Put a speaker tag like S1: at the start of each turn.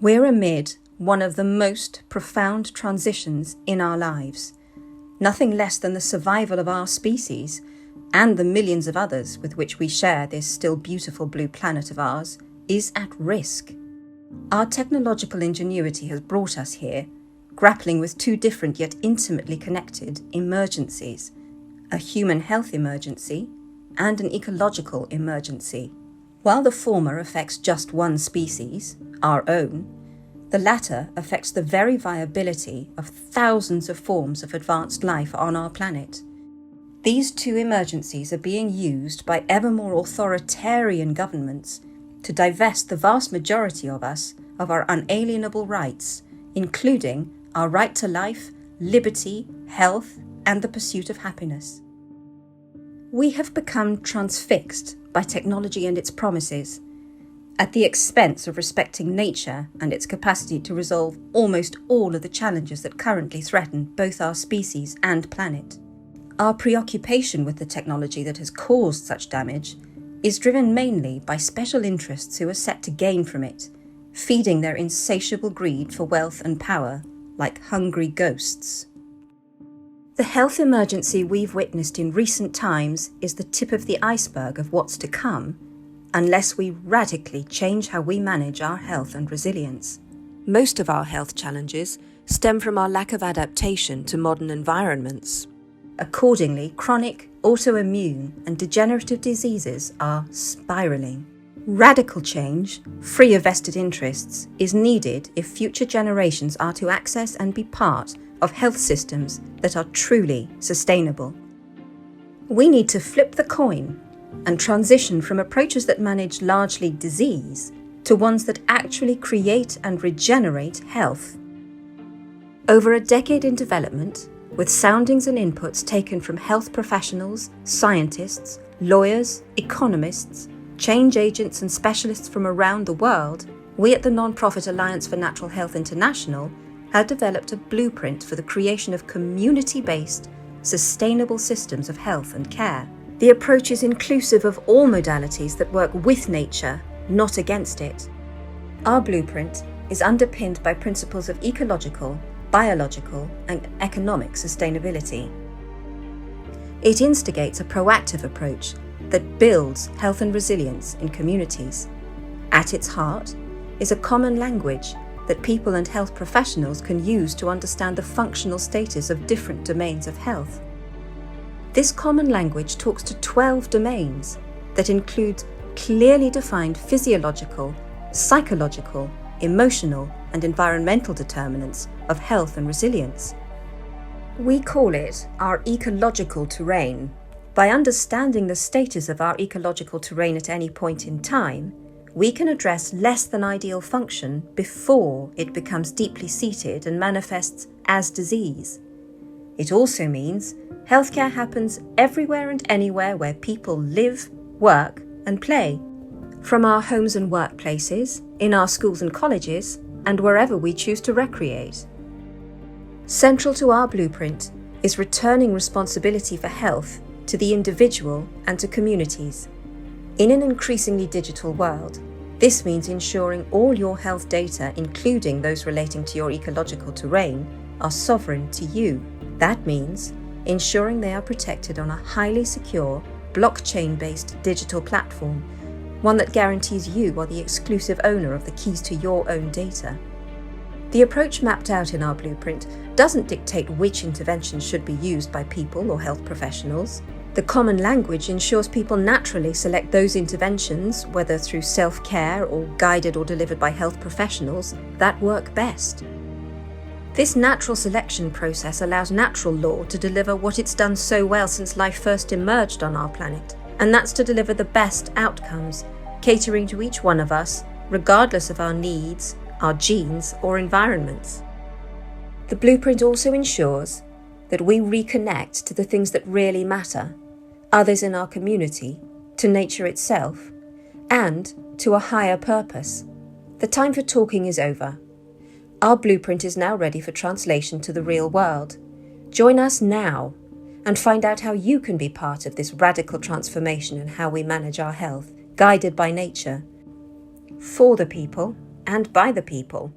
S1: We're amid one of the most profound transitions in our lives. Nothing less than the survival of our species and the millions of others with which we share this still beautiful blue planet of ours is at risk. Our technological ingenuity has brought us here, grappling with two different yet intimately connected emergencies: a human health emergency and an ecological emergency. While the former affects just one species, our own, the latter affects the very viability of thousands of forms of advanced life on our planet. These two emergencies are being used by ever more authoritarian governments to divest the vast majority of us of our unalienable rights, including our right to life, liberty, health, and the pursuit of happiness. We have become transfixed by technology and its promises, at the expense of respecting nature and its capacity to resolve almost all of the challenges that currently threaten both our species and planet. Our preoccupation with the technology that has caused such damage is driven mainly by special interests who are set to gain from it, feeding their insatiable greed for wealth and power like hungry ghosts. The health emergency we've witnessed in recent times is the tip of the iceberg of what's to come, unless we radically change how we manage our health and resilience. Most of our health challenges stem from our lack of adaptation to modern environments. Accordingly, chronic, autoimmune, and degenerative diseases are spiraling. Radical change, free of vested interests, is needed if future generations are to access and be part of health systems that are truly sustainable. We need to flip the coin and transition from approaches that manage largely disease to ones that actually create and regenerate health. Over a decade in development, with soundings and inputs taken from health professionals, scientists, lawyers, economists, change agents and specialists from around the world, we at the non-profit Alliance for Natural Health International have developed a blueprint for the creation of community-based, sustainable systems of health and care. The approach is inclusive of all modalities that work with nature, not against it. Our blueprint is underpinned by principles of ecological, biological, and economic sustainability. It instigates a proactive approach that builds health and resilience in communities. At its heart is a common language that people and health professionals can use to understand the functional status of different domains of health. This common language talks to 12 domains that include clearly defined physiological, psychological, emotional, and environmental determinants of health and resilience. We call it our ecological terrain. By understanding the status of our ecological terrain at any point in time, we can address less than ideal function before it becomes deeply seated and manifests as disease. It also means healthcare happens everywhere and anywhere where people live, work, and play, from our homes and workplaces, in our schools and colleges, and wherever we choose to recreate. Central to our blueprint is returning responsibility for health to the individual and to communities. In an increasingly digital world, this means ensuring all your health data, including those relating to your ecological terrain, are sovereign to you. That means ensuring they are protected on a highly secure, blockchain-based digital platform, one that guarantees you are the exclusive owner of the keys to your own data. The approach mapped out in our blueprint doesn't dictate which interventions should be used by people or health professionals. The common language ensures people naturally select those interventions, whether through self-care or guided or delivered by health professionals, that work best. This natural selection process allows natural law to deliver what it's done so well since life first emerged on our planet, and that's to deliver the best outcomes, catering to each one of us, regardless of our needs, our genes, or environments. The blueprint also ensures that we reconnect to the things that really matter, others in our community, to nature itself, and to a higher purpose. The time for talking is over. Our blueprint is now ready for translation to the real world. Join us now and find out how you can be part of this radical transformation in how we manage our health, guided by nature, for the people and by the people.